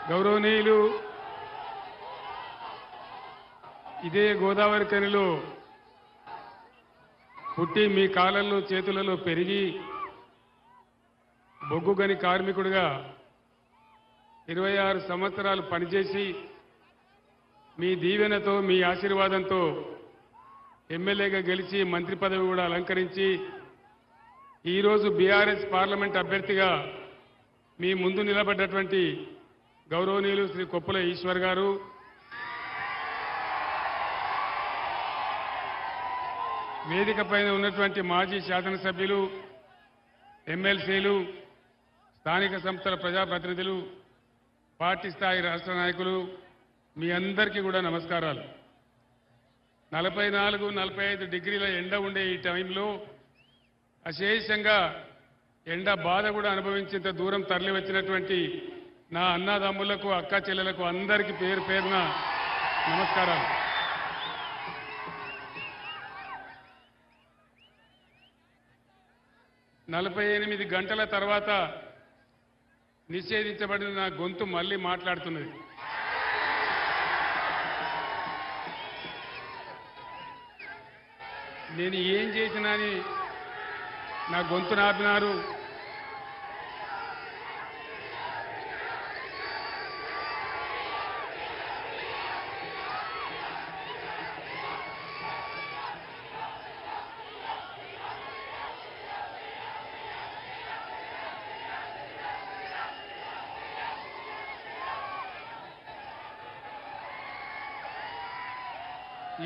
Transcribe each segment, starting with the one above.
గౌరవనీయులు ఇదే గోదావరి కనిలో పుట్టి మీ కాళ్ళల్లో చేతులలో పెరిగి బొగ్గుగని కార్మికుడిగా 26 సంవత్సరాలు పనిచేసి మీ దీవెనతో మీ ఆశీర్వాదంతో ఎమ్మెల్యేగా గెలిచి మంత్రి పదవి కూడా అలంకరించి ఈరోజు బీఆర్ఎస్ పార్లమెంట్ అభ్యర్థిగా మీ ముందు నిలబడ్డటువంటి గౌరవనీయులు శ్రీ కొప్పుల ఈశ్వర్ గారు, వేదిక పైన ఉన్నటువంటి మాజీ శాసనసభ్యులు, ఎమ్మెల్సీలు, స్థానిక సంస్థల ప్రజాప్రతినిధులు, పార్టీ స్థాయి రాష్ట్ర నాయకులు, మీ అందరికీ కూడా నమస్కారాలు. 44-45 డిగ్రీల ఎండ ఉండే ఈ టైంలో అశేషంగా ఎండ బాధ కూడా అనుభవించేంత దూరం తరలి వచ్చినటువంటి నా అన్నదమ్ములకు, అక్క చెల్లెలకు అందరికీ పేరు పేరున నమస్కారాలు. నలభై 48 గంటల తర్వాత నిషేధించబడిన నా గొంతు మళ్ళీ మాట్లాడుతున్నది. నేను ఏం చేసినా అని నా గొంతు నాపినారు.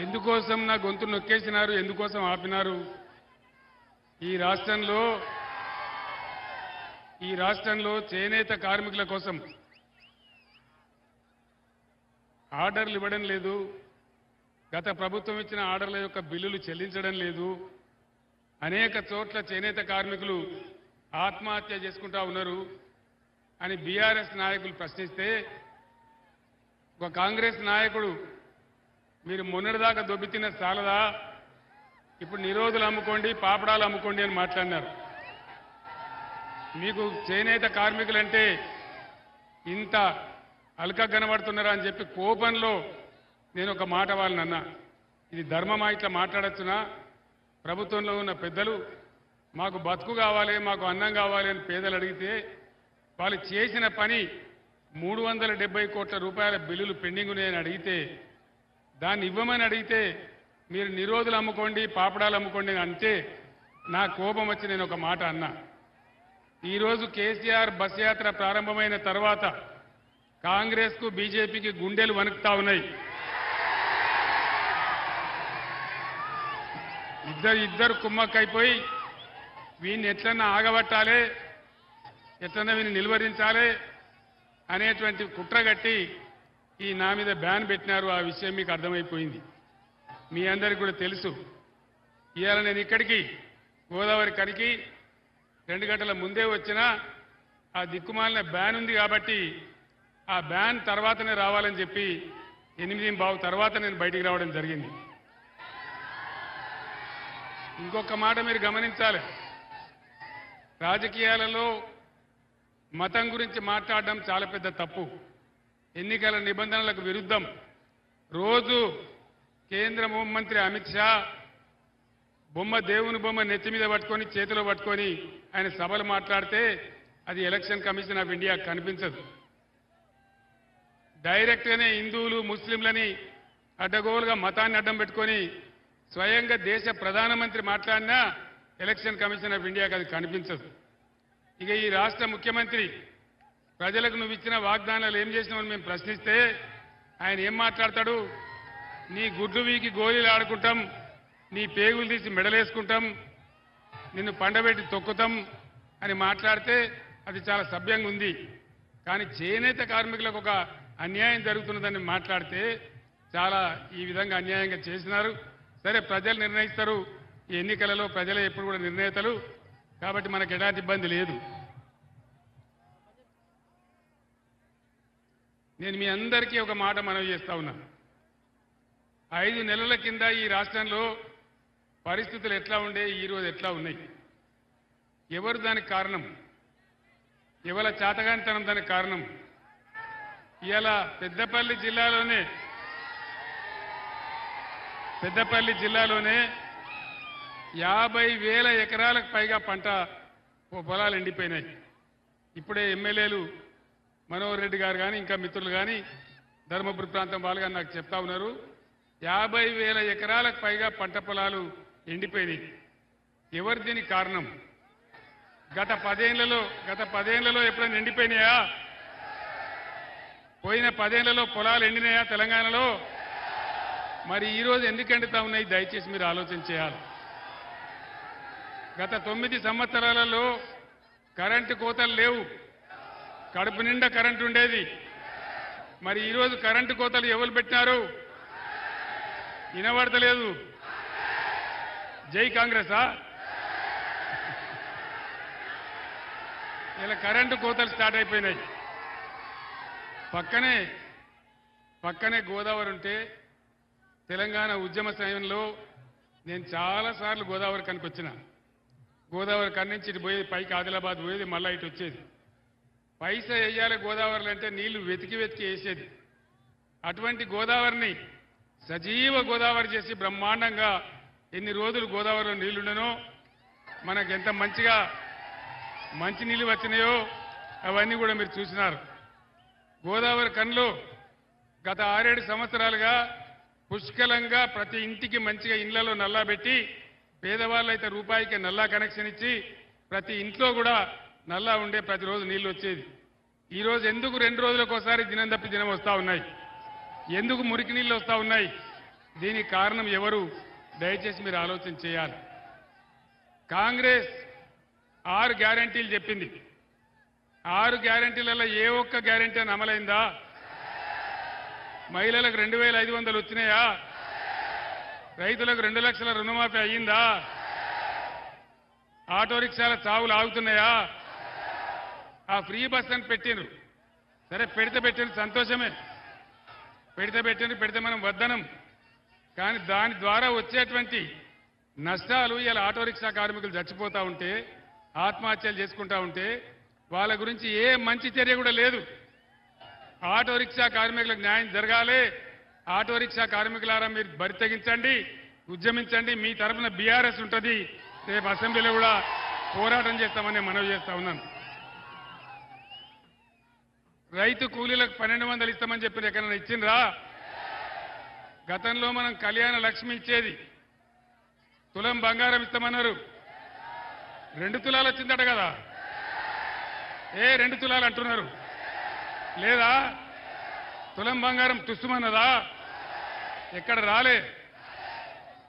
ఎందుకోసం నా గొంతు నొక్కేసినారు, ఎందుకోసం ఆపినారు? ఈ రాష్ట్రంలో చేనేత కార్మికుల కోసం ఆర్డర్లు ఇవ్వడం లేదు. గత ప్రభుత్వం ఇచ్చిన ఆర్డర్ల యొక్క బిల్లులు చెల్లించడం లేదు. అనేక చోట్ల చేనేత కార్మికులు ఆత్మహత్య చేసుకుంటా ఉన్నారు అని బీఆర్ఎస్ నాయకులు ప్రశ్నిస్తే, ఒక కాంగ్రెస్ నాయకుడు మీరు మొన్నటిదాకా దొబ్బితిన్న చాలదా, ఇప్పుడు నిరోధులు అమ్ముకోండి, పాపడాలు అమ్ముకోండి అని మాట్లాడినారు. మీకు చేనేత కార్మికులంటే ఇంత అల్క కనబడుతున్నారా అని చెప్పి కోపంలో నేను ఒక మాట వాళ్ళనన్నా, ఇది ధర్మమా ఇట్లా మాట్లాడచ్చునా? ప్రభుత్వంలో ఉన్న పెద్దలు మాకు బతుకు కావాలి, మాకు అన్నం కావాలి అని పేదలు అడిగితే వాళ్ళు చేసిన పని 370 కోట్ల రూపాయల బిల్లులు పెండింగ్ ఉన్నాయని అడిగితే, దాన్ని ఇవ్వమని అడిగితే మీరు నిరోధులు అమ్ముకోండి, పాపడాలు అమ్ముకోండి అని అంటే నా కోపం వచ్చి నేను ఒక మాట అన్నా. ఈరోజు కేసీఆర్ బస్ యాత్ర ప్రారంభమైన తర్వాత కాంగ్రెస్కు బీజేపీకి గుండెలు వణుకుతా ఉన్నాయి. ఇద్దరు కుమ్మక్కైపోయి వీడిని ఎట్లన్నా ఆగబట్టాలి, ఎట్లన్నా వీడిని నిలువరించాలి అనేటువంటి కుట్రగట్టి ఈ నా మీద బ్యాన్ పెట్టినారు. ఆ విషయం మీకు అర్థమైపోయింది, మీ అందరికీ కూడా తెలుసు. ఇవాళ నేను ఇక్కడికి గోదావరి కనికి 2 గంటల ముందే వచ్చినా ఆ దిక్కుమాలిన బ్యాన్ ఉంది కాబట్టి ఆ బ్యాన్ తర్వాతనే రావాలని చెప్పి 8:15 తర్వాత నేను బయటికి రావడం జరిగింది. ఇంకొక మాట మీరు గమనించాలి, రాజకీయాలలో మతం గురించి మాట్లాడడం చాలా పెద్ద తప్పు. ఎన్నికల నిబంధనలకు విరుద్ధం. రోజు కేంద్ర హోంమంత్రి అమిత్ షా దేవుని బొమ్మ నెత్తి మీద పట్టుకొని చేతిలో పట్టుకొని ఆయన సభలు మాట్లాడితే అది ఎలక్షన్ కమిషన్ ఆఫ్ ఇండియా కనిపించదు. డైరెక్ట్గానే హిందువులు, ముస్లింలని అడ్డగోలుగా మతాన్ని అడ్డం పెట్టుకొని స్వయంగా దేశ ప్రధానమంత్రి మాట్లాడినా ఎలక్షన్ కమిషన్ ఆఫ్ ఇండియాకి అది కనిపించదు. ఇక ఈ రాష్ట్ర ముఖ్యమంత్రి ప్రజలకు నువ్వు ఇచ్చిన వాగ్దానాలు ఏం చేసినావని మేము ప్రశ్నిస్తే ఆయన ఏం మాట్లాడతాడు? నీ గుడ్లు వీకి గోళీలు ఆడుకుంటాం, నీ పేగులు తీసి మెడలేసుకుంటాం, నిన్ను పండబెట్టి తొక్కుతాం అని మాట్లాడితే అది చాలా సభ్యంగా ఉంది. కానీ చేనేత కార్మికులకు ఒక అన్యాయం జరుగుతున్నదని మాట్లాడితే చాలా ఈ విధంగా అన్యాయంగా చేసినారు. సరే, ప్రజలు నిర్ణయిస్తారు. ఈ ఎన్నికలలో ప్రజలే ఎప్పుడు కూడా నిర్ణేతలు కాబట్టి మనకు ఎలాంటి ఇబ్బంది లేదు. నేను మీ అందరికీ ఒక మాట మనవి చేస్తా ఉన్నా. 5 నెలల కింద ఈ రాష్ట్రంలో పరిస్థితులు ఎట్లా ఉండే, ఈరోజు ఎట్లా ఉన్నాయి? ఎవరు దానికి కారణం? ఎవరి చేతగానితనం దానికి కారణం? ఇవాళ పెద్దపల్లి జిల్లాలోనే 50,000 ఎకరాలకు పైగా పంట పొలాలు ఎండిపోయినాయి. ఇప్పుడే ఎమ్మెల్యేలు మనోహర్ రెడ్డి గారు కానీ ఇంకా మిత్రులు కానీ ధర్మపురి ప్రాంతం వాళ్ళు కానీ నాకు చెప్తా ఉన్నారు. 50,000 ఎకరాలకు పైగా పంట పొలాలు ఎండిపోయినాయి. ఎవరు దీనికి కారణం? గత 10 ఏళ్లలో ఎప్పుడైనా ఎండిపోయినాయా? పోయిన 10 ఏళ్లలో పొలాలు ఎండినాయా తెలంగాణలో? మరి ఈరోజు ఎందుకు ఎండుతా ఉన్నాయి? దయచేసి మీరు ఆలోచన చేయాలి. గత 9 సంవత్సరాలలో కరెంటు కోతలు లేవు, కడుపు నిండా కరెంటు ఉండేది. మరి ఈరోజు కరెంటు కోతలు ఎవరు పెట్టినారు? వినబడతలేదు. జై కాంగ్రెసా? ఇలా కరెంటు కోతలు స్టార్ట్ అయిపోయినాయి. పక్కనే గోదావరి ఉంటే తెలంగాణ ఉద్యమ సమయంలో నేను చాలాసార్లు గోదావరి కనికి వచ్చిన. గోదావరి కన్ని నుంచి ఇటు పోయేది, పైకి ఆదిలాబాద్ పోయేది, మళ్ళా ఇటు వచ్చేది. పైసా వేయాలి గోదావరిలో అంటే నీళ్లు వెతికి వేసేది. అటువంటి గోదావరిని సజీవ గోదావరి చేసి బ్రహ్మాండంగా ఎన్ని రోజులు గోదావరిలో నీళ్లుండనో, మనకు ఎంత మంచిగా మంచి నీళ్లు వచ్చినాయో అవన్నీ కూడా మీరు చూసినారు. గోదావరి కన్లో గత 6-7 సంవత్సరాలుగా పుష్కలంగా ప్రతి ఇంటికి మంచిగా ఇళ్లలో నల్లా పెట్టి, పేదవాళ్ళైతే రూపాయికి నల్లా కనెక్షన్ ఇచ్చి ప్రతి ఇంట్లో కూడా నల్లా ఉండే ప్రతిరోజు నీళ్లు వచ్చేది. ఈరోజు ఎందుకు 2 రోజులకు ఒకసారి దినం తప్పి దినం వస్తూ ఉన్నాయి? ఎందుకు మురికి నీళ్ళు వస్తూ ఉన్నాయి? దీనికి కారణం ఎవరు? దయచేసి మీరు ఆలోచన చేయాలి. కాంగ్రెస్ 6 గ్యారంటీలు చెప్పింది. 6 గ్యారంటీలలో ఏ ఒక్క గ్యారంటీ అని అమలైందా? మహిళలకు 2,500 వచ్చినాయా? రైతులకు 2 లక్షల రుణమాఫీ అయ్యిందా? ఆటో రిక్షాల చావులు ఆగుతున్నాయా? ఆ ఫ్రీ బస్ అని పెట్టిండ్రు. సరే, పెట్టిండ్రు, సంతోషమే. పెడితే మనం వద్దనం. కానీ దాని ద్వారా వచ్చేటువంటి నష్టాలు, ఇలా ఆటో రిక్షా కార్మికులు చచ్చిపోతూ ఉంటే, ఆత్మహత్యలు చేసుకుంటా ఉంటే వాళ్ళ గురించి ఏ మంచి చర్య కూడా లేదు. ఆటో రిక్షా కార్మికులకు న్యాయం జరగాలి. ఆటో రిక్షా కార్మికులారా మీరు బరి తెగించండి, ఉద్యమించండి. మీ తరఫున బీఆర్ఎస్ ఉంటుంది. రేపు అసెంబ్లీలో కూడా పోరాటం చేస్తామని మనవి చేస్తా ఉన్నాను. రైతు కూలీలకు 1,200 ఇస్తామని చెప్పి ఎక్కడైనా ఇచ్చిండ్రా? గతంలో మనం కళ్యాణ లక్ష్మి ఇచ్చేది, తులం బంగారం ఇస్తామన్నారు. 2 తులాలు వచ్చిందట కదా? 2 తులాలు అంటున్నారు లేదా? తులం బంగారం తుస్సుమన్నదా? ఎక్కడ రాలే.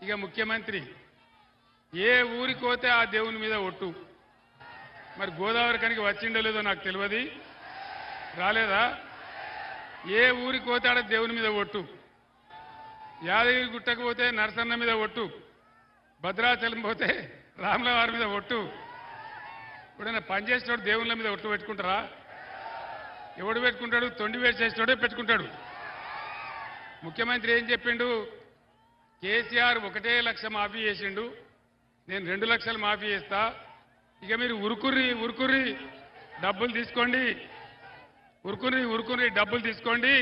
ఇక ముఖ్యమంత్రి ఏ ఊరికి పోతే ఆ దేవుని మీద ఒట్టు. మరి గోదావరి కనికి వచ్చిండో లేదో నాకు తెలియదు, రాలేదా? ఏ ఊరికి పోతే ఆడ దేవుని మీద ఒట్టు. యాదగిరి గుట్టకు పోతే నరసన్న మీద ఒట్టు, భద్రాచలం పోతే రాముల వారి మీద ఒట్టు. ఇప్పుడైనా పనిచేసేవాడు దేవుళ్ళ మీద ఒట్టు పెట్టుకుంటారా? ఎవడు పెట్టుకుంటాడు? తొండి వేసేటోడే పెట్టుకుంటాడు. ముఖ్యమంత్రి ఏం చెప్పిండు? కేసీఆర్ 1 లక్ష మాఫీ చేసిండు, నేను 2 లక్షలు మాఫీ చేస్తా. ఇక మీరు ఉరుకుర్రి డబ్బులు తీసుకోండి, ఉరుకుర్రి డబ్బులు తీసుకోండి.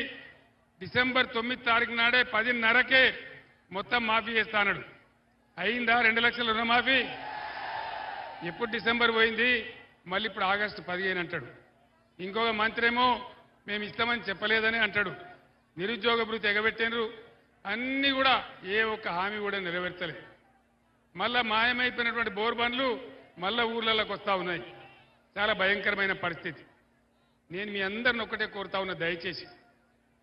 డిసెంబర్ 9 తారీఖు నాడే 10:30కే మొత్తం మాఫీ చేస్తా అన్నాడు. అయిందా 2 లక్షల రుణమాఫీ? ఎప్పుడు డిసెంబర్ పోయింది, మళ్ళీ ఇప్పుడు ఆగస్టు 15 అంటాడు. ఇంకొక మంత్రి ఏమో మేము ఇస్తామని చెప్పలేదని అంటాడు. నిరుద్యోగ భృతి ఎగబెట్టినరు, అన్నీ కూడా ఏ ఒక్క హామీ కూడా నెరవేర్చలేదు. మళ్ళా మాయమైపోయినటువంటి బోర్ బండ్లు మళ్ళా ఊర్లలోకి వస్తూ ఉన్నాయి. చాలా భయంకరమైన పరిస్థితి. నేను మీ అందరిని ఒక్కటే కోరుతా ఉన్నా, దయచేసి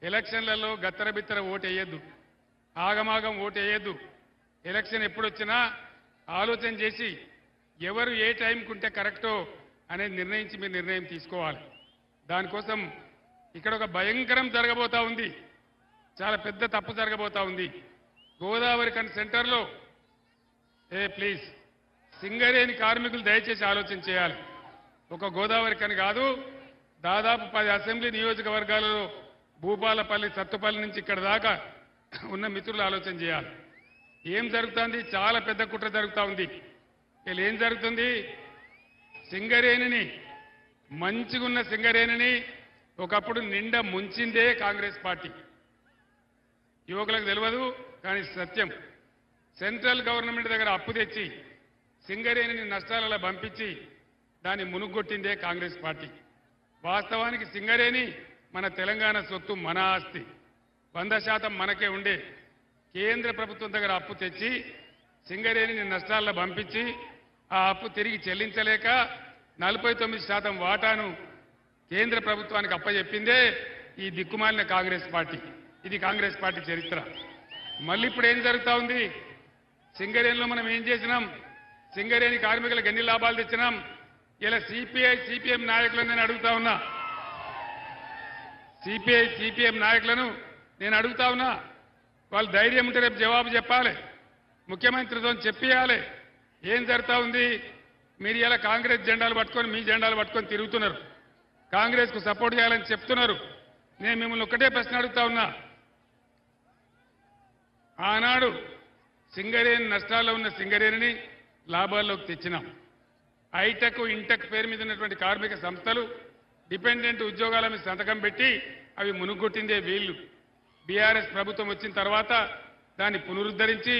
ఎలక్షన్లలో గత్తర బిత్తర ఓటు వేయద్దు, ఆగమాగం ఓటు వేయద్దు. ఎలక్షన్ ఎప్పుడొచ్చినా ఆలోచన చేసి ఎవరు ఏ టైంకి ఉంటే కరెక్టో అనేది నిర్ణయించి మీరు నిర్ణయం తీసుకోవాలి. దానికోసం ఇక్కడ ఒక భయంకరం జరగబోతా ఉంది, చాలా పెద్ద తప్పు జరగబోతా ఉంది. గోదావరి కన్ సెంటర్లో ప్లీజ్ సింగరేణి కార్మికులు దయచేసి ఆలోచన చేయాలి. ఒక గోదావరి కని కాదు, దాదాపు 10 అసెంబ్లీ నియోజకవర్గాలలో భూపాలపల్లి, సత్తుపల్లి నుంచి ఇక్కడ దాకా ఉన్న మిత్రులు ఆలోచన చేయాలి. ఏం జరుగుతుంది? చాలా పెద్ద కుట్ర జరుగుతూ ఉంది. వీళ్ళు ఏం జరుగుతుంది? సింగరేణిని, మంచిగున్న సింగరేణిని ఒకప్పుడు నిండా ముంచిందే కాంగ్రెస్ పార్టీ. యువకులకు తెలియదు కానీ సత్యం. సెంట్రల్ గవర్నమెంట్ దగ్గర అప్పు తెచ్చి సింగరేణిని నష్టాలలో పంపించి దాన్ని మునుగొట్టిందే కాంగ్రెస్ పార్టీ. వాస్తవానికి సింగరేణి మన తెలంగాణ సొత్తు, మన ఆస్తి. 100% మనకే ఉండే. కేంద్ర ప్రభుత్వం దగ్గర అప్పు తెచ్చి సింగరేణిని నష్టాల్లో పంపించి ఆ అప్పు తిరిగి చెల్లించలేక 49% వాటాను కేంద్ర ప్రభుత్వానికి అప్పచెప్పిందే ఈ దిక్కుమాలిన కాంగ్రెస్ పార్టీ. ఇది కాంగ్రెస్ పార్టీ చరిత్ర. మళ్ళీ ఇప్పుడు ఏం జరుగుతా ఉంది? సింగరేణిలో మనం ఏం చేసినాం? సింగరేణి కార్మికులకు ఎన్ని లాభాలు తెచ్చినాం? ఇలా సిపిఐ సిపిఎం నాయకులను నేను అడుగుతా ఉన్నా. సిపిఐ సిపిఎం నాయకులను నేను అడుగుతా ఉన్నా. వాళ్ళు ధైర్యం ఉంటే రేపు జవాబు చెప్పాలి, ముఖ్యమంత్రితో చెప్పియాలి. ఏం జరుగుతా ఉంది? మీరు ఇలా కాంగ్రెస్ జెండాలు పట్టుకొని, మీ జెండాలు పట్టుకొని తిరుగుతున్నారు. కాంగ్రెస్కు సపోర్ట్ చేయాలని చెప్తున్నారు. నేను మిమ్మల్ని ఒక్కటే ప్రశ్న అడుగుతా ఉన్నా. ఆనాడు సింగరేణి నష్టాల్లో ఉన్న సింగరేణిని లాభాల్లోకి తెచ్చినాం. ఐటెక్, ఇంటెక్ పేరు మీద ఉన్నటువంటి కార్మిక సంస్థలు డిపెండెంట్ ఉద్యోగాల మీద సంతకం పెట్టి అవి మునుగొట్టిందే వీళ్ళు. బీఆర్ఎస్ ప్రభుత్వం వచ్చిన తర్వాత దాన్ని పునరుద్ధరించి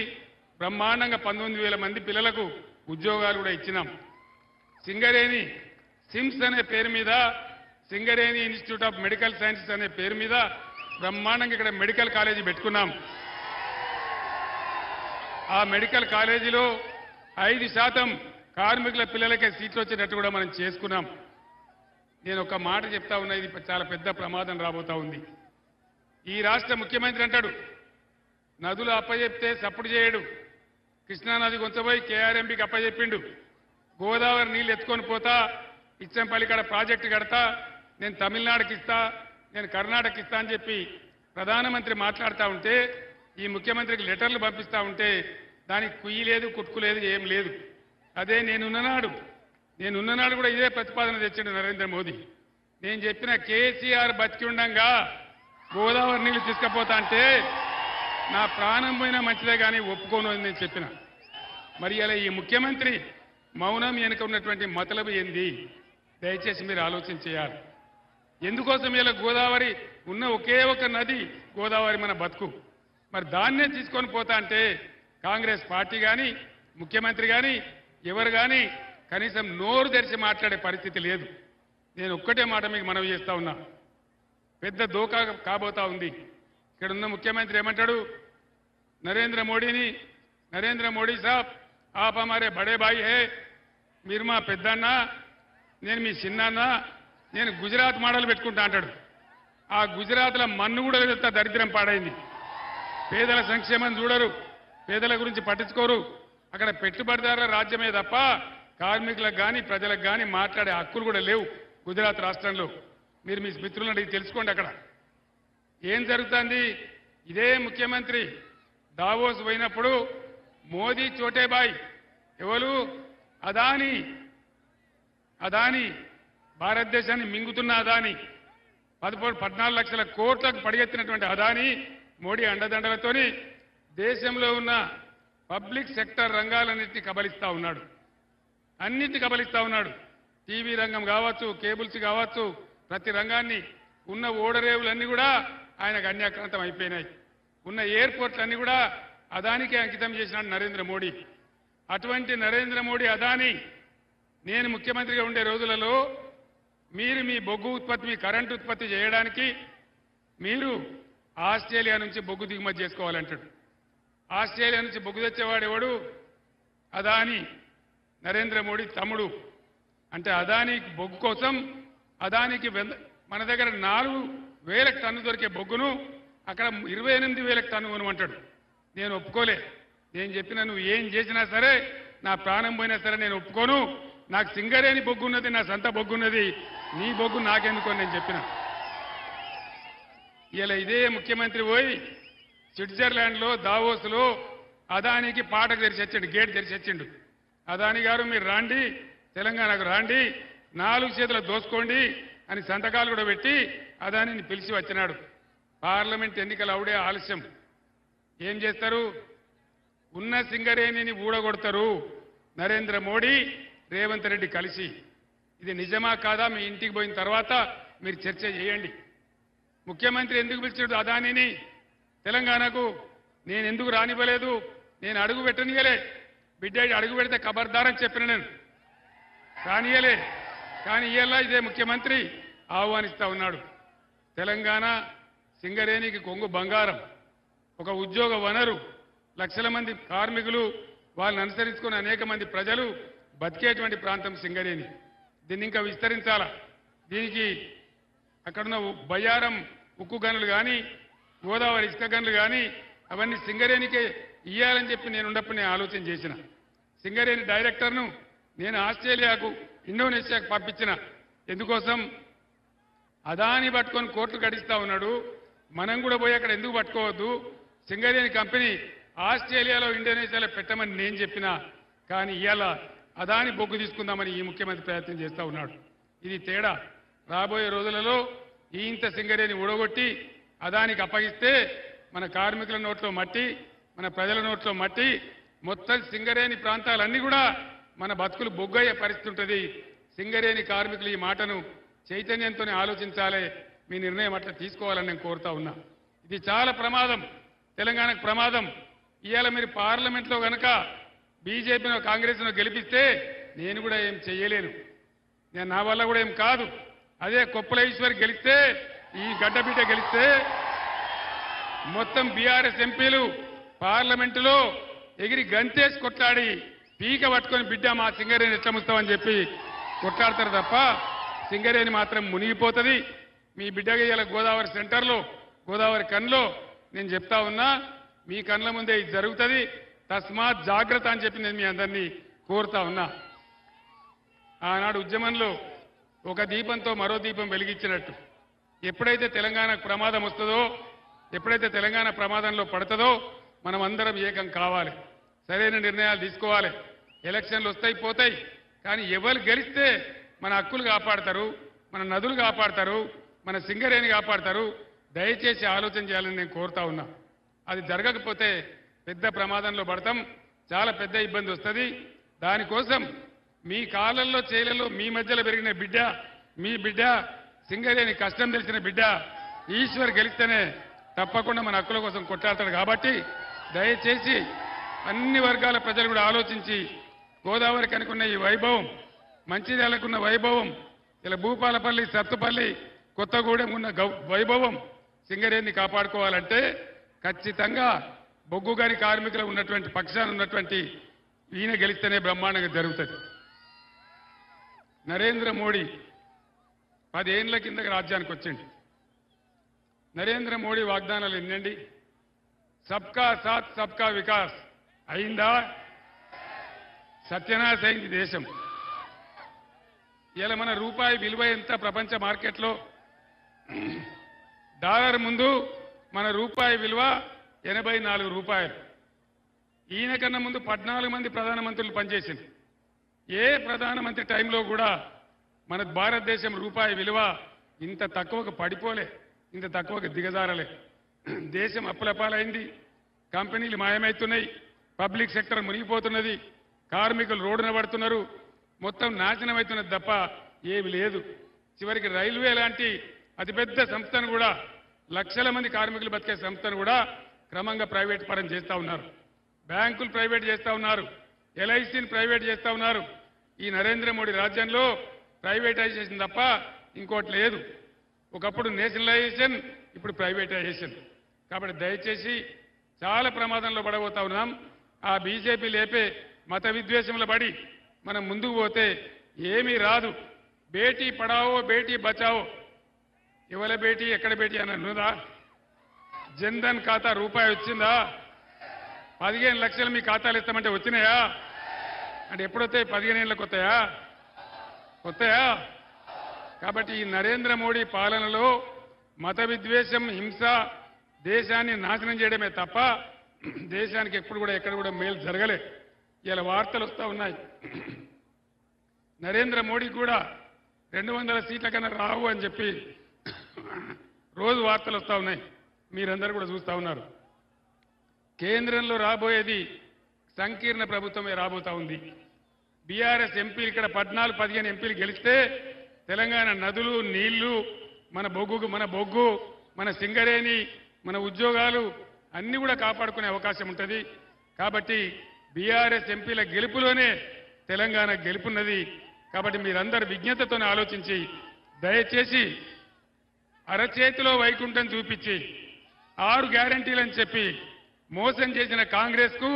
బ్రహ్మాండంగా 19,000 మంది పిల్లలకు ఉద్యోగాలు కూడా ఇచ్చినాం. సింగరేణి సిమ్స్ అనే పేరు మీద, Singareni institute of medical sciences అనే పేరు మీద బ్రహ్మాండంగా ఇక్కడ మెడికల్ కాలేజీ పెట్టుకున్నాం. ఆ మెడికల్ కాలేజీలో 5% కార్మికుల పిల్లలకే సీట్లు వచ్చేటట్టు కూడా మనం చేసుకున్నాం. నేను ఒక మాట చెప్తా ఉన్నా, ఇది చాలా పెద్ద ప్రమాదం రాబోతా ఉంది. ఈ రాష్ట్ర ముఖ్యమంత్రి అంటాడు నదులు అప్పచెప్తే సప్పుడు చేయడు. కృష్ణానది కొంచెపోయి కేఆర్ఎంబీకి అప్పచెప్పిండు. గోదావరి నీళ్ళు ఎత్తుకొని పోతా, ఇచ్చంపల్లి కాడ ప్రాజెక్టు కడతా, నేను తమిళనాడుకి ఇస్తా, నేను కర్ణాటక ఇస్తా అని చెప్పి ప్రధానమంత్రి మాట్లాడుతూ ఉంటే, ఈ ముఖ్యమంత్రికి లెటర్లు పంపిస్తూ ఉంటే దానికి కుయ్యి లేదు, కుట్టుకు లేదు, ఏం లేదు. అదే నేనున్ననాడు కూడా ఇదే ప్రతిపాదన తెచ్చిండు నరేంద్ర మోదీ. నేను చెప్పిన కేసీఆర్ బతికి ఉండంగా గోదావరి నీళ్లు తీసుకుపోతా అంటే నా ప్రాణం పోయినా మంచిదే కానీ ఒప్పుకోను అని నేను చెప్పిన. మరి ఇలా ఈ ముఖ్యమంత్రి మౌనం వెనుక ఉన్నటువంటి మతలబు ఏంది? దయచేసి మీరు ఆలోచన చేయాలి. ఎందుకోసం ఇలా గోదావరి ఉన్న ఒకే ఒక నది గోదావరి మన బతుకు. మరి దాన్నే తీసుకొని పోతా అంటే కాంగ్రెస్ పార్టీ కానీ, ముఖ్యమంత్రి కానీ, ఎవరు కానీ కనీసం నోరు తెరిచి మాట్లాడే పరిస్థితి లేదు. నేను ఒక్కటే మాట మీకు మనవి చేస్తా ఉన్నా, పెద్ద దోకా కాబోతా ఉంది. ఇక్కడ ఉన్న ముఖ్యమంత్రి ఏమంటాడు? నరేంద్ర మోడీ సాబ్ ఆప్ హమారే బడే భాయి హే, మీరు మా పెద్దన్న, నేను మీ చిన్నన్న, నేను గుజరాత్ మోడల్ పెట్టుకుంటా అంటాడు. ఆ గుజరాత్లో మన్ను కూడా వెళ్తా దరిద్రం పాడైంది. పేదల సంక్షేమం చూడరు, పేదల గురించి పట్టించుకోరు. అక్కడ పెట్టుబడిదారుల రాజ్యమే తప్ప కార్మికులకు కానీ ప్రజలకు కానీ మాట్లాడే హక్కులు కూడా లేవు గుజరాత్ రాష్ట్రంలో. మీరు మీ మిత్రులను అడిగి తెలుసుకోండి అక్కడ ఏం జరుగుతుంది. ఇదే ముఖ్యమంత్రి దావోస్ పోయినప్పుడు మోదీ చోటేబాయ్ ఎవరు? అదాని భారతదేశాన్ని మింగుతున్న అదాని, 14 లక్షల కోట్లకు పడిగెత్తినటువంటి అదాని మోడీ అండదండలతోని దేశంలో ఉన్న పబ్లిక్ సెక్టర్ రంగాలన్నింటినీ కబలిస్తా ఉన్నాడు. అన్నింటినీ కబలిస్తా ఉన్నాడు. టీవీ రంగం కావచ్చు, కేబుల్స్ కావచ్చు, ప్రతి రంగాన్ని, ఉన్న ఓడరేవులన్నీ కూడా ఆయనకు అన్యాక్రాంతం అయిపోయినాయి. ఉన్న ఎయిర్పోర్ట్లన్నీ కూడా అదానికే అంకితం చేసినాడు నరేంద్ర మోడీ. అటువంటి నరేంద్ర మోడీ అదాని నేను ముఖ్యమంత్రిగా ఉండే రోజులలో మీరు మీ బొగ్గు ఉత్పత్తి, మీ కరెంటు ఉత్పత్తి చేయడానికి మీరు ఆస్ట్రేలియా నుంచి బొగ్గు దిగుమతి చేసుకోవాలంటాడు. ఆస్ట్రేలియా నుంచి బొగ్గు తెచ్చేవాడు ఎవడు? అదాని, నరేంద్ర మోడీ తమ్ముడు. అంటే అదాని బొగ్గు కోసం అదానికి మన దగ్గర 4,000 టన్ను దొరికే బొగ్గును అక్కడ 28,000 టన్ను కొనమంటాడు. నేను ఒప్పుకోలే. నేను చెప్పిన నువ్వు ఏం చేసినా సరే, నా ప్రాణం పోయినా సరే నేను ఒప్పుకోను. నాకు సింగరేణి బొగ్గు ఉన్నది, నా సొంత బొగ్గు ఉన్నది, నీ బొగ్గు నాకెందుకని నేను చెప్పిన. ఇలా ఇదే ముఖ్యమంత్రి పోయి స్విట్జర్లాండ్లో దావోస్లో అదానికి పాటకు తెరిచొచ్చిండు, గేట్ తెరిచొచ్చిండు. అదాని గారు మీరు రాండి, తెలంగాణకు రాండి, 4 చేతులు దోసుకోండి అని సంతకాలు కూడా పెట్టి అదానిని పిలిచి వచ్చినాడు. పార్లమెంట్ ఎన్నికలు అవుడే ఆలస్యం. ఏం చేస్తారు? ఉన్న సింగరేణిని ఊడగొడతారు నరేంద్ర మోడీ, రేవంత్ రెడ్డి కలిసి. ఇది నిజమా కాదా మీ ఇంటికి పోయిన తర్వాత మీరు చర్చ చేయండి. ముఖ్యమంత్రి ఎందుకు పిలిచాడు అదానిని తెలంగాణకు? నేను ఎందుకు రానివ్వలేదు? నేను అడుగు పెట్టనియలే. బిడ్డ అడుగు పెడితే ఖబర్దారని చెప్పిన నేను రానియలే. కానీ ఇవాళ ఇదే ముఖ్యమంత్రి ఆహ్వానిస్తా ఉన్నాడు. తెలంగాణ సింగరేణికి కొంగు బంగారం, ఒక ఉద్యోగ వనరు, లక్షల మంది కార్మికులు, వాళ్ళని అనుసరించుకుని అనేక మంది ప్రజలు బతికేటువంటి ప్రాంతం సింగరేణి. దీన్ని ఇంకా విస్తరించాలా? దీనికి అక్కడున్న బయ్యారం ఉక్కు గనులు కానీ, గోదావరి ఇసుక గనులు కానీ అవన్నీ సింగరేణికే ఇయ్యాలని చెప్పి నేనున్నప్పుడు నేను ఆలోచన చేసిన. సింగరేణి డైరెక్టర్ను నేను ఆస్ట్రేలియాకు, ఇండోనేషియాకు పంపించిన. ఎందుకోసం? అదాని పట్టుకొని కోర్టు గడిస్తా ఉన్నాడు. మనం కూడా పోయి అక్కడ ఎందుకు పట్టుకోవద్దు? సింగరేణి కంపెనీ ఆస్ట్రేలియాలో, ఇండోనేషియాలో పెట్టమని నేను చెప్పినా. కానీ ఇవాళ అదాని బొగ్గు తీసుకుందామని ఈ ముఖ్యమంత్రి ప్రయత్నం చేస్తూ ఉన్నాడు. ఇది తేడా. రాబోయే రోజులలో ఇంత సింగరేణి ఊడగొట్టి అదానికి అప్పగిస్తే మన కార్మికుల నోట్లో మట్టి, మన ప్రజల నోట్లో మట్టి, మొత్తం సింగరేణి ప్రాంతాలన్నీ కూడా మన బతుకులు బొగ్గయ్యే పరిస్థితి ఉంటుంది. సింగరేణి కార్మికులు ఈ మాటను చైతన్యంతోనే ఆలోచించాలి. మీ నిర్ణయం అట్లా తీసుకోవాలని నేను కోరుతా ఉన్నా. ఇది చాలా ప్రమాదం, తెలంగాణకు ప్రమాదం. ఇవాళ మీరు పార్లమెంట్లో గనక బీజేపీనో కాంగ్రెస్నో గెలిపిస్తే నేను కూడా ఏం చెయ్యలేను, నేను నా వల్ల కూడా ఏం కాదు. అదే కొప్పుల ఈశ్వర్ గెలిస్తే, ఈ గడ్డబిడ్డ గెలిస్తే మొత్తం బీఆర్ఎస్ ఎంపీలు పార్లమెంటులో ఎగిరి గంతేసి కొట్లాడి పీక పట్టుకొని బిడ్డ మా సింగరేణి ఎట్లా ముస్తామని చెప్పి కొట్లాడతారు తప్ప సింగరేణి మాత్రం మునిగిపోతుంది. మీ బిడ్డగా ఇలా గోదావరి సెంటర్లో, గోదావరి కన్లో నేను చెప్తా ఉన్నా, మీ కన్ల ముందే ఇది జరుగుతుంది. తస్మాత్ జాగ్రత్త అని చెప్పి నేను మీ అందరినీ కోరుతా ఉన్నా. ఆనాడు ఉద్యమంలో ఒక దీపంతో మరో దీపం వెలిగించినట్టు ఎప్పుడైతే తెలంగాణకు ప్రమాదం వస్తుందో, ఎప్పుడైతే తెలంగాణ ప్రమాదంలో పడుతుందో మనం అందరం ఏకం కావాలి, సరైన నిర్ణయాలు తీసుకోవాలి. ఎలక్షన్లు వస్తాయి పోతాయి, కానీ ఎవరు గెలిస్తే మన హక్కులు కాపాడతారు, మన నదులు కాపాడతారు, మన సింగరేణి కాపాడతారు. దయచేసి ఆలోచన చేయాలని నేను కోరుతా ఉన్నా. అది జరగకపోతే పెద్ద ప్రమాదంలో పడతాం, చాలా పెద్ద ఇబ్బంది వస్తుంది. దానికోసం మీ కాళ్ళల్లో చేలల్లో మీ మధ్యలో పెరిగిన బిడ్డ, మీ బిడ్డ, సింగరేణి కష్టం తెలిసిన బిడ్డ ఈశ్వర్ గెలిస్తేనే తప్పకుండా మన హక్కుల కోసం కొట్లాడతాడు. కాబట్టి దయచేసి అన్ని వర్గాల ప్రజలు కూడా ఆలోచించి, గోదావరికి అనుకున్న ఈ వైభవం, మంచిర్యాలకున్న వైభవం, ఇలా భూపాలపల్లి, సత్తుపల్లి, కొత్తగూడెం ఉన్న వైభవం సింగరేణిని కాపాడుకోవాలంటే ఖచ్చితంగా బొగ్గు గని కార్మికులు ఉన్నటువంటి పక్షాన ఉన్నటువంటి ఈయన గెలిస్తేనే బ్రహ్మాండంగా జరుగుతుంది. నరేంద్ర మోడీ 10 ఏళ్ల కింద రాజ్యానికి వచ్చింది. నరేంద్ర మోడీ వాగ్దానాలు ఎన్నండి? సబ్కా సాత్ సబ్కా వికాస్ అయిందా? సత్యనాశ అయింది దేశం. ఇలా మన రూపాయి విలువ ఎంత ప్రపంచ మార్కెట్లో? డాలర్ ముందు మన రూపాయి విలువ 84 రూపాయలు. ఈయన కన్నా ముందు 14 మంది ప్రధానమంత్రులు పనిచేసింది. ఏ ప్రధానమంత్రి టైంలో కూడా మన భారతదేశం రూపాయి విలువ ఇంత తక్కువకు పడిపోలే, ఇంత తక్కువకు దిగజారలే. దేశం అప్పులపాలైంది, కంపెనీలు మాయమవుతున్నాయి, పబ్లిక్ సెక్టర్ మునిగిపోతున్నది, కార్మికులు రోడ్డున పడుతున్నారు, మొత్తం నాశనం అవుతున్నది తప్ప ఏమి లేదు. చివరికి రైల్వే లాంటి అతిపెద్ద సంస్థను కూడా, లక్షల మంది కార్మికులు బతికే సంస్థను కూడా క్రమంగా ప్రైవేట్ పరం చేస్తూ ఉన్నారు. బ్యాంకులు ప్రైవేట్ చేస్తూ ఉన్నారు, ఎల్ఐసిని ప్రైవేట్ చేస్తూ ఉన్నారు. ఈ నరేంద్ర మోడీ రాజ్యంలో ప్రైవేటైజేషన్ తప్ప ఇంకోటి లేదు. ఒకప్పుడు నేషనలైజేషన్, ఇప్పుడు ప్రైవేటైజేషన్. కాబట్టి దయచేసి చాలా ప్రమాదంలో పడబోతా ఉన్నాం. ఆ బీజేపీ లేపే మత విద్వేషంలో పడి మనం ముందుకు పోతే ఏమీ రాదు. బేటీ పడావో బేటీ బచావో, ఎవల బేటీ ఎక్కడ బేటీ అని అన్నదా? జన్ధన్ ఖాతా రూపాయి వచ్చిందా? 15 లక్షలు మీ ఖాతాలు ఇస్తామంటే వచ్చినాయా? అంటే ఎప్పుడొస్తాయి? 15 ఏళ్ళకి వస్తాయా? కాబట్టి ఈ నరేంద్ర మోడీ పాలనలో మత విద్వేషం, హింస దేశాన్ని నాశనం చేయడమే తప్ప దేశానికి ఎప్పుడు కూడా ఎక్కడ కూడా మేలు జరగలే. ఇలా వార్తలు వస్తూ ఉన్నాయి. నరేంద్ర మోడీ కూడా 200 సీట్ల కన్నా రావు అని చెప్పి రోజు వార్తలు వస్తూ ఉన్నాయి. మీరందరూ కూడా చూస్తూ ఉన్నారు. కేంద్రంలో రాబోయేది సంకీర్ణ ప్రభుత్వమే రాబోతా ఉంది. బీఆర్ఎస్ ఎంపీలు ఇక్కడ 14-15 ఎంపీలు గెలిస్తే తెలంగాణ నదులు, నీళ్లు, మన బొగ్గు మన సింగరేణి మన ఉద్యోగాలు అన్ని కూడా కాపాడుకునే అవకాశం ఉంటుంది. కాబట్టి బీఆర్ఎస్ ఎంపీల గెలుపులోనే తెలంగాణ గెలుపున్నది. కాబట్టి మీరందరూ విజ్ఞతతోనే ఆలోచించి దయచేసి అరచేతిలో వైకుంఠం చూపించి 6 గ్యారంటీలని చెప్పి మోసం చేసిన కాంగ్రెస్ కు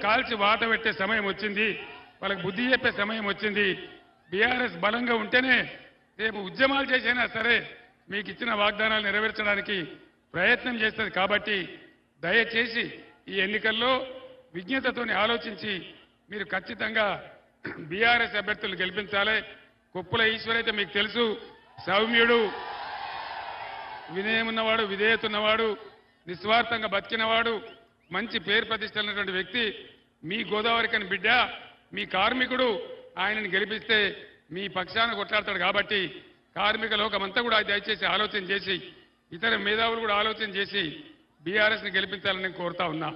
కాల్చి వాత పెట్టే సమయం వచ్చింది. వాళ్ళకి బుద్ధి చెప్పే సమయం వచ్చింది. బీఆర్ఎస్ బలంగా ఉంటేనే రేపు ఉద్యమాలు చేసైనా సరే మీకు ఇచ్చిన వాగ్దానాలు నెరవేర్చడానికి ప్రయత్నం చేస్తుంది. కాబట్టి దయచేసి ఈ ఎన్నికల్లో విజ్ఞతతోని ఆలోచించి మీరు ఖచ్చితంగా బీఆర్ఎస్ అభ్యర్థులు గెలిపించాలి. కొప్పుల ఈశ్వర్ అయితే మీకు తెలుసు, సౌమ్యుడు, వినయం ఉన్నవాడు, విధేయత ఉన్నవాడు, నిస్వార్థంగా బతికినవాడు, మంచి పేరు ప్రతిష్టలున్నటువంటి వ్యక్తి. మీ గోదావరికని బిడ్డ, మీ కార్మికుడు. ఆయనను గెలిపిస్తే మీ పక్షాన కొట్లాడతాడు. కాబట్టి కార్మిక లోకమంతా కూడా దయచేసి ఆలోచన చేసి, ఇతర మేధావులు కూడా ఆలోచన చేసి బీఆర్ఎస్ని గెలిపించాలని నేను కోరుతా ఉన్నా.